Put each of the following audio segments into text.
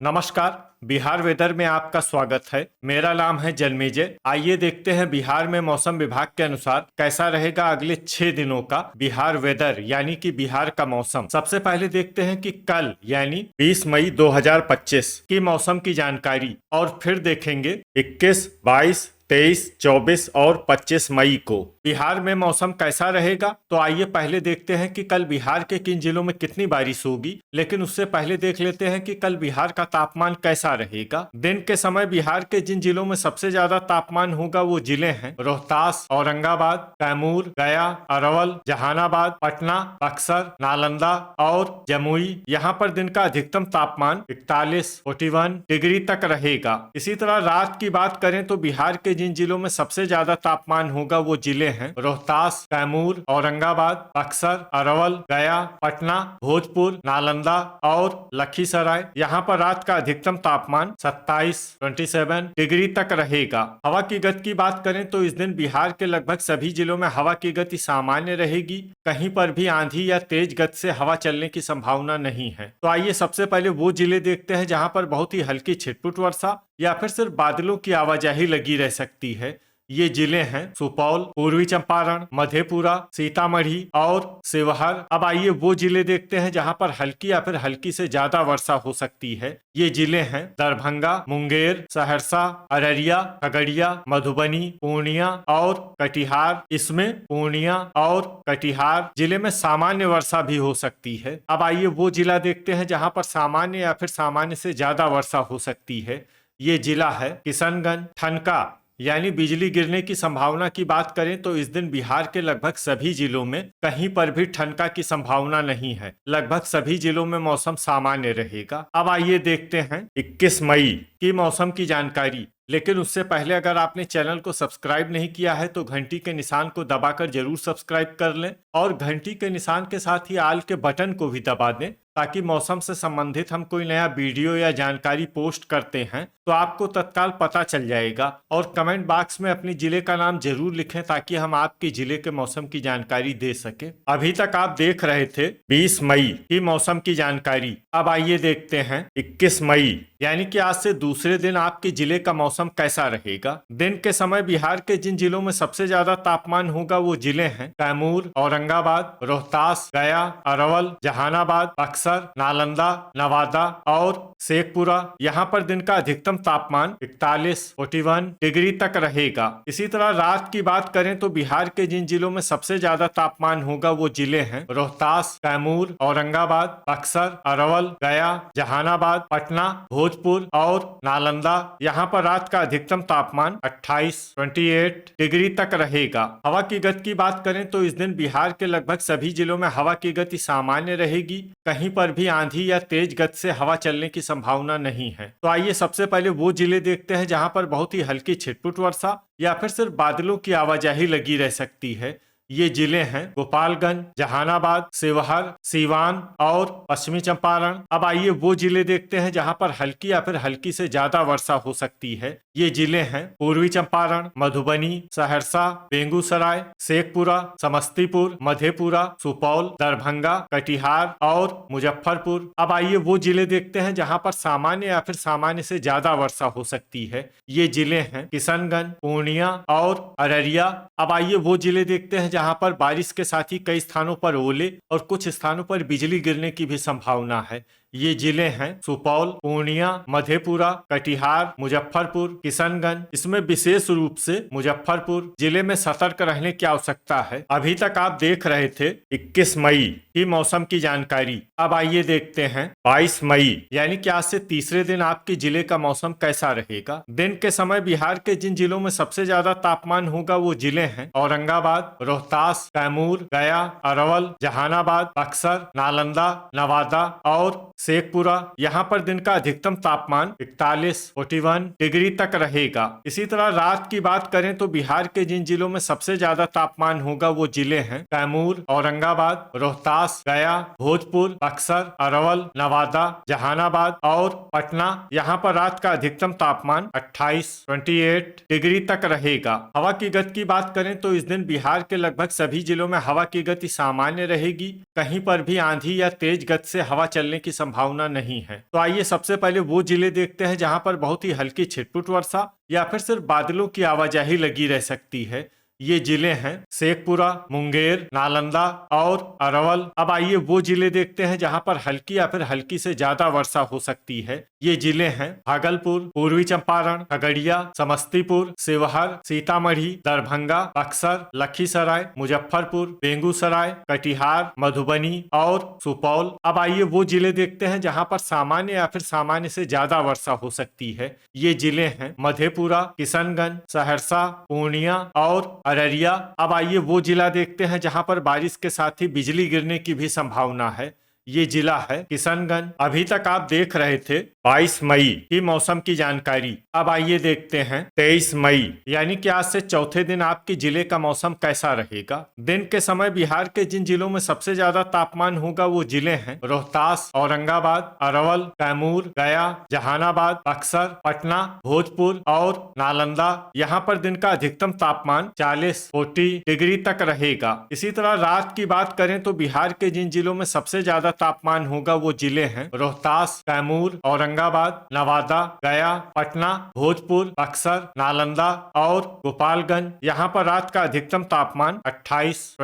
नमस्कार। बिहार वेदर में आपका स्वागत है। मेरा नाम है जन्मेजय। आइए देखते हैं बिहार में मौसम विभाग के अनुसार कैसा रहेगा अगले 6 दिनों का बिहार वेदर यानी कि बिहार का मौसम। सबसे पहले देखते हैं कि कल यानी 20 मई 2025 की मौसम की जानकारी और फिर देखेंगे 21, 22, 23, 24 और 25 मई को बिहार में मौसम कैसा रहेगा। तो आइए पहले देखते हैं कि कल बिहार के किन जिलों में कितनी बारिश होगी, लेकिन उससे पहले देख लेते हैं कि कल बिहार का तापमान कैसा रहेगा। दिन के समय बिहार के जिन जिलों में सबसे ज्यादा तापमान होगा वो जिले हैं रोहतास, औरंगाबाद, कैमूर, गया, अरवल, जहानाबाद, पटना, बक्सर, नालंदा और जमुई। यहाँ पर दिन का अधिकतम तापमान 41, 41 डिग्री तक रहेगा। इसी तरह रात की बात करें तो बिहार के जिन जिलों में सबसे ज्यादा तापमान होगा वो जिले हैं रोहतास, कैमूर, औरंगाबाद, बक्सर, अरवल, गया, पटना, भोजपुर, नालंदा और लखीसराय। यहाँ पर रात का अधिकतम तापमान 27, 27 डिग्री तक रहेगा। हवा की गति की बात करें तो इस दिन बिहार के लगभग सभी जिलों में हवा की गति सामान्य रहेगी। कहीं पर भी आंधी या तेज गति से हवा चलने की संभावना नहीं है। तो आइए सबसे पहले वो जिले देखते हैं जहां पर बहुत ही हल्की छिटपुट वर्षा या फिर सिर्फ बादलों की आवाजाही लगी रह सकती है। ये जिले हैं सुपौल, पूर्वी चंपारण, मधेपुरा, सीतामढ़ी और शिवहर। अब आइए वो जिले देखते हैं जहां पर हल्की या फिर हल्की से ज्यादा वर्षा हो सकती है। ये जिले हैं दरभंगा, मुंगेर, सहरसा, अररिया, खगड़िया, मधुबनी, पूर्णिया और कटिहार। इसमें पूर्णिया और कटिहार जिले में सामान्य वर्षा भी हो सकती है। अब आइए वो जिला देखते हैं जहां पर सामान्य या फिर सामान्य से ज्यादा वर्षा हो सकती है। ये जिला है किशनगंज। ठनका यानी बिजली गिरने की संभावना की बात करें तो इस दिन बिहार के लगभग सभी जिलों में कहीं पर भी ठनका की संभावना नहीं है। लगभग सभी जिलों में मौसम सामान्य रहेगा। अब आइए देखते हैं 21 मई की मौसम की जानकारी। लेकिन उससे पहले अगर आपने चैनल को सब्सक्राइब नहीं किया है तो घंटी के निशान को दबाकर जरूर सब्सक्राइब कर लें और घंटी के निशान के साथ ही आल के बटन को भी दबा दें ताकि मौसम से संबंधित हम कोई नया वीडियो या जानकारी पोस्ट करते हैं तो आपको तत्काल पता चल जाएगा। और कमेंट बॉक्स में अपनी जिले का नाम जरूर लिखें ताकि हम आपके जिले के मौसम की जानकारी दे सके। अभी तक आप देख रहे थे 20 मई की मौसम की जानकारी। अब आइए देखते हैं 21 मई यानी कि आज से दूसरे दिन आपके जिले का मौसम कैसा रहेगा। दिन के समय बिहार के जिन जिलों में सबसे ज्यादा तापमान होगा वो जिले हैं कैमूर, औरंगाबाद, रोहतास, गया, अरवल, जहानाबाद, बक्सर, नालंदा, नवादा और शेखपुरा। यहाँ पर दिन का अधिकतम तापमान 41, 41 डिग्री तक रहेगा। इसी तरह रात की बात करें तो बिहार के जिन जिलों में सबसे ज्यादा तापमान होगा वो जिले हैं रोहतास, कैमूर, औरंगाबाद, बक्सर, अरवल, गया, जहानाबाद, पटना, भोजपुर और नालंदा। यहाँ पर रात का अधिकतम तापमान 28, 28 डिग्री तक रहेगा। हवा की गति की बात करें तो इस दिन बिहार के लगभग सभी जिलों में हवा की गति सामान्य रहेगी। कहीं पर भी आंधी या तेज गति से हवा चलने की संभावना नहीं है। तो आइए सबसे पहले वो जिले देखते हैं जहां पर बहुत ही हल्की छिटपुट वर्षा या फिर सिर्फ बादलों की आवाजाही लगी रह सकती है। ये जिले हैं गोपालगंज, जहानाबाद, शिवहर, सीवान और पश्चिमी चंपारण। अब आइए वो जिले देखते हैं जहां पर हल्की या फिर हल्की से ज्यादा वर्षा हो सकती है। ये जिले हैं पूर्वी चंपारण, मधुबनी, सहरसा, बेगूसराय, शेखपुरा, समस्तीपुर, मधेपुरा, सुपौल, दरभंगा, कटिहार और मुजफ्फरपुर। अब आइए वो जिले देखते हैं जहां पर सामान्य या फिर सामान्य से ज्यादा वर्षा हो सकती है। ये जिले हैं किशनगंज, पूर्णिया और अररिया। अब आइए वो जिले देखते हैं जहां पर बारिश के साथ ही कई स्थानों पर ओले और कुछ स्थानों पर बिजली गिरने की भी संभावना है। ये जिले हैं सुपौल, पूर्णिया, मधेपुरा, कटिहार, मुजफ्फरपुर, किशनगंज। इसमें विशेष रूप से मुजफ्फरपुर जिले में सतर्क रहने की आवश्यकता है। अभी तक आप देख रहे थे 21 मई की मौसम की जानकारी। अब आइए देखते हैं 22 मई यानी कि आज से तीसरे दिन आपके जिले का मौसम कैसा रहेगा। दिन के समय बिहार के जिन जिलों में सबसे ज्यादा तापमान होगा वो जिले हैं औरंगाबाद, रोहतास, कैमूर, गया, अरवल, जहानाबाद, बक्सर, नालंदा, नवादा और शेखपुरा। यहाँ पर दिन का अधिकतम तापमान 41, 41 डिग्री तक रहेगा। इसी तरह रात की बात करें तो बिहार के जिन जिलों में सबसे ज्यादा तापमान होगा वो जिले हैं कैमूर, औरंगाबाद, रोहतास रोहतास, गया, भोजपुर, बक्सर, अरवल, नवादा, जहानाबाद और पटना। यहाँ पर रात का अधिकतम तापमान 28 डिग्री तक रहेगा। हवा की गति की बात करें तो इस दिन बिहार के लगभग सभी जिलों में हवा की गति सामान्य रहेगी। कहीं पर भी आंधी या तेज गति से हवा चलने की संभावना नहीं है। तो आइए सबसे पहले वो जिले देखते हैं जहां पर बहुत ही हल्की छिटपुट वर्षा या फिर सिर्फ बादलों की आवाजाही लगी रह सकती है। ये जिले हैं शेखपुरा, मुंगेर, नालंदा और अरवल। अब आइए वो जिले देखते हैं जहां पर हल्की या फिर हल्की से ज्यादा वर्षा हो सकती है। ये जिले हैं भागलपुर, पूर्वी चंपारण, खगड़िया, समस्तीपुर, शिवहर, सीतामढ़ी, दरभंगा, बक्सर, लखीसराय, मुजफ्फरपुर, बेगूसराय, कटिहार, मधुबनी और सुपौल। अब आइए वो जिले देखते हैं जहां पर सामान्य या फिर सामान्य से ज्यादा वर्षा हो सकती है। ये जिले हैं मधेपुरा, किशनगंज, सहरसा, पूर्णिया और अररिया। अब आइए वो जिला देखते हैं जहां पर बारिश के साथ ही बिजली गिरने की भी संभावना है। ये जिला है किशनगंज। अभी तक आप देख रहे थे 22 मई की मौसम की जानकारी। अब आइए देखते हैं 23 मई यानी कि आज से चौथे दिन आपके जिले का मौसम कैसा रहेगा। दिन के समय बिहार के जिन जिलों में सबसे ज्यादा तापमान होगा वो जिले हैं रोहतास, औरंगाबाद, अरवल, कैमूर, गया, जहानाबाद, बक्सर, पटना, भोजपुर और नालंदा। यहाँ पर दिन का अधिकतम तापमान 40 डिग्री तक रहेगा। इसी तरह रात की बात करें तो बिहार के जिन जिलों में सबसे ज्यादा तापमान होगा वो जिले हैं रोहतास, कैमूर, औरंगाबाद, नवादा, गया, पटना, भोजपुर, बक्सर, नालंदा और गोपालगंज। यहाँ पर रात का अधिकतम तापमान 28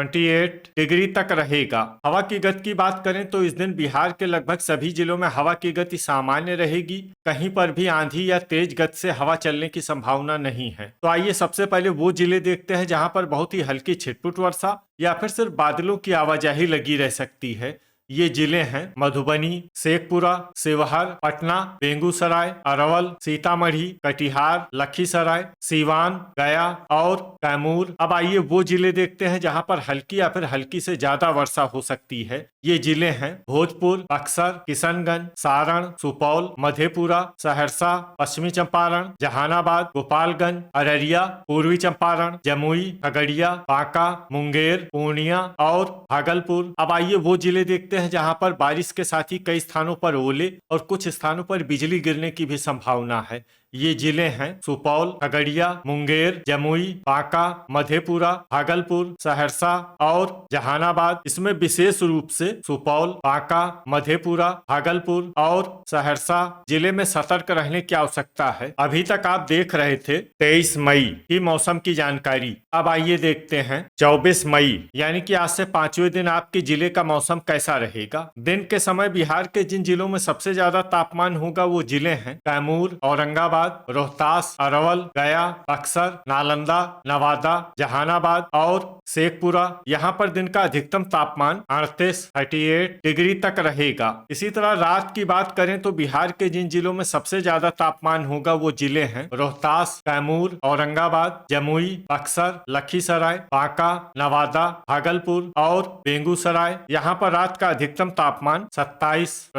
डिग्री तक रहेगा। हवा की गति की बात करें तो इस दिन बिहार के लगभग सभी जिलों में हवा की गति सामान्य रहेगी। कहीं पर भी आंधी या तेज गति से हवा चलने की संभावना नहीं है। तो आइए सबसे पहले वो जिले देखते हैं जहां पर बहुत ही हल्की छिटपुट वर्षा या फिर सिर्फ बादलों की आवाजाही लगी रह सकती है। ये जिले हैं मधुबनी, शेखपुरा, शिवहर, पटना, बेगूसराय, अरवल, सीतामढ़ी, कटिहार, लखीसराय, सीवान, गया और कैमूर। अब आइए वो जिले देखते हैं जहां पर हल्की या फिर हल्की से ज्यादा वर्षा हो सकती है। ये जिले हैं भोजपुर, बक्सर, किशनगंज, सारण, सुपौल, मधेपुरा, सहरसा, पश्चिमी चंपारण, जहानाबाद, गोपालगंज, अररिया, पूर्वी चंपारण, जमुई, खगड़िया, बांका, मुंगेर, पूर्णिया और भागलपुर। अब आइए वो जिले देखते हैं जहां पर बारिश के साथ ही कई स्थानों पर ओले और कुछ स्थानों पर बिजली गिरने की भी संभावना है। ये जिले हैं सुपौल, खगड़िया, मुंगेर, जमुई, बांका, मधेपुरा, भागलपुर, सहरसा और जहानाबाद। इसमें विशेष रूप से सुपौल, बांका, मधेपुरा, भागलपुर और सहरसा जिले में सतर्क रहने की आवश्यकता है। अभी तक आप देख रहे थे 23 मई की मौसम की जानकारी। अब आइए देखते हैं 24 मई यानी कि आज से 5वें दिन आपके जिले का मौसम कैसा रहेगा। दिन के समय बिहार के जिन जिलों में सबसे ज्यादा तापमान होगा वो जिले हैं कैमूर, औरंगाबाद, रोहतास, अरवल, गया, बक्सर, नालंदा, नवादा, जहानाबाद और शेखपुरा। यहाँ पर दिन का अधिकतम तापमान 38 डिग्री तक रहेगा। इसी तरह रात की बात करें तो बिहार के जिन जिलों में सबसे ज्यादा तापमान होगा वो जिले हैं रोहतास, कैमूर, औरंगाबाद, जमुई, बक्सर, लखीसराय, बांका, नवादा, भागलपुर और बेगूसराय। यहाँ पर रात का अधिकतम तापमान 27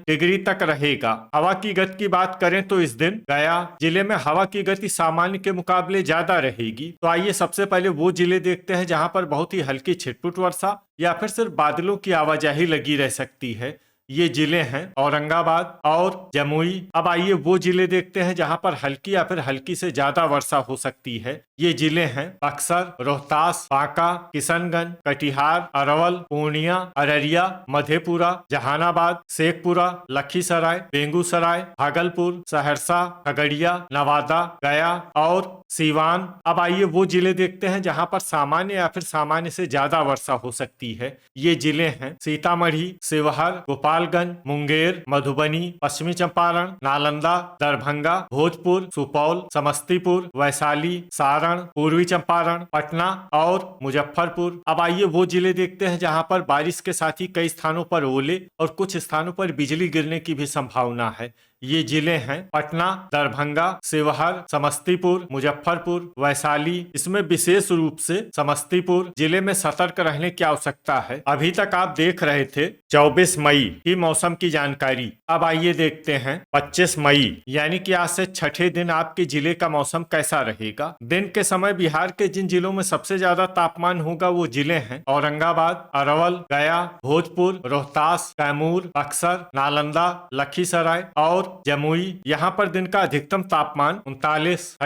डिग्री तक रहेगा। हवा की गति की बात करें तो इस दिन गया जिले में हवा की गति सामान्य के मुकाबले ज्यादा रहेगी। तो आइए सबसे पहले वो जिले देखते हैं जहां पर बहुत ही हल्की छिटपुट वर्षा या फिर सिर्फ बादलों की आवाजाही लगी रह सकती है। ये जिले हैं औरंगाबाद और जमुई। अब आइए वो जिले देखते हैं जहां पर हल्की या फिर हल्की से ज्यादा वर्षा हो सकती है। ये जिले हैं बक्सर, रोहतास, बांका, किशनगंज, कटिहार, अरवल, पूर्णिया, अररिया, मधेपुरा, जहानाबाद, शेखपुरा, लखीसराय, बेगूसराय, भागलपुर, सहरसा, खगड़िया, नवादा, गया और सीवान। अब आइए वो जिले देखते हैं जहां पर सामान्य या फिर सामान्य से ज्यादा वर्षा हो सकती है। ये जिले हैं सीतामढ़ी, शिवहर, गोपालगंज, मुंगेर, मधुबनी, पश्चिमी चंपारण, नालंदा, दरभंगा, भोजपुर, सुपौल, समस्तीपुर, वैशाली, सारण, पूर्वी चंपारण, पटना और मुजफ्फरपुर। अब आइए वो जिले देखते हैं जहां पर बारिश के साथ ही कई स्थानों पर ओले और कुछ स्थानों पर बिजली गिरने की भी संभावना है। ये जिले हैं पटना, दरभंगा, शिवहर, समस्तीपुर, मुजफ्फरपुर, वैशाली। इसमें विशेष रूप से समस्तीपुर जिले में सतर्क रहने की आवश्यकता है। अभी तक आप देख रहे थे 24 मई की मौसम की जानकारी। अब आइए देखते हैं 25 मई यानी कि आज से छठे दिन आपके जिले का मौसम कैसा रहेगा। दिन के समय बिहार के जिन जिलों में सबसे ज्यादा तापमान होगा वो जिले हैं औरंगाबाद, अरवल, गया, भोजपुर, रोहतास, कैमूर, बक्सर, नालंदा, लखीसराय और जमुई। यहाँ पर दिन का अधिकतम तापमान 39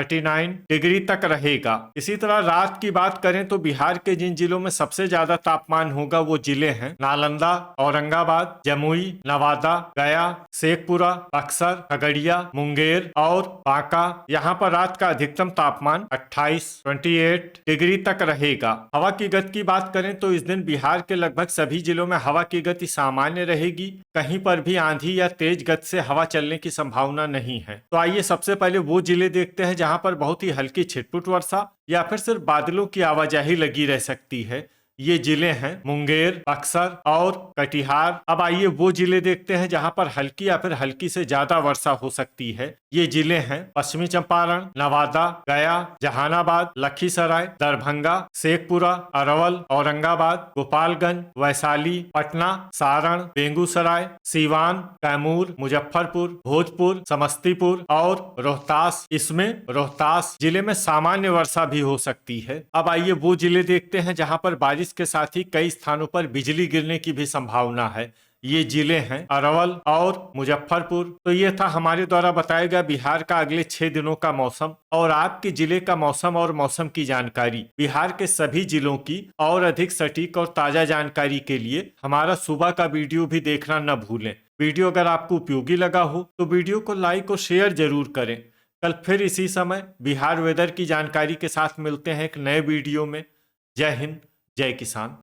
डिग्री तक रहेगा। इसी तरह रात की बात करें तो बिहार के जिन जिलों में सबसे ज्यादा तापमान होगा वो जिले हैं नालंदा, औरंगाबाद, जमुई, नवादा, गया, शेखपुरा, बक्सर, खगड़िया, मुंगेर और बांका। यहाँ पर रात का अधिकतम तापमान 28 डिग्री तक रहेगा। हवा की गति की बात करें तो इस दिन बिहार के लगभग सभी जिलों में हवा की गति सामान्य रहेगी। कहीं पर भी आंधी या तेज गति से हवा चलने की संभावना नहीं है। तो आइए सबसे पहले वो जिले देखते हैं जहां पर बहुत ही हल्की छिटपुट वर्षा या फिर सिर्फ बादलों की आवाजाही लगी रह सकती है। ये जिले हैं मुंगेर, बक्सर और कटिहार। अब आइए वो जिले देखते हैं जहां पर हल्की या फिर हल्की से ज्यादा वर्षा हो सकती है। ये जिले हैं पश्चिमी चंपारण, नवादा, गया, जहानाबाद, लखीसराय, दरभंगा, शेखपुरा, अरवल, औरंगाबाद, गोपालगंज, वैशाली, पटना, सारण, बेगूसराय, सीवान, कैमूर, मुजफ्फरपुर, भोजपुर, समस्तीपुर और रोहतास। इसमें रोहतास जिले में सामान्य वर्षा भी हो सकती है। अब आइए वो जिले देखते हैं जहां पर बारिश के साथ ही कई स्थानों पर बिजली गिरने की भी संभावना है। ये जिले हैं अरवल और मुजफ्फरपुर। तो ये था हमारे द्वारा बताया गया बिहार का अगले 6 दिनों का मौसम और आपके जिले का मौसम और मौसम की जानकारी। बिहार के सभी जिलों की और अधिक सटीक और ताजा जानकारी के लिए हमारा सुबह का वीडियो भी देखना न भूलें। वीडियो अगर आपको उपयोगी लगा हो तो वीडियो को लाइक और शेयर जरूर करें। कल फिर इसी समय बिहार वेदर की जानकारी के साथ मिलते हैं एक नए वीडियो में। जय हिंद, जय किसान।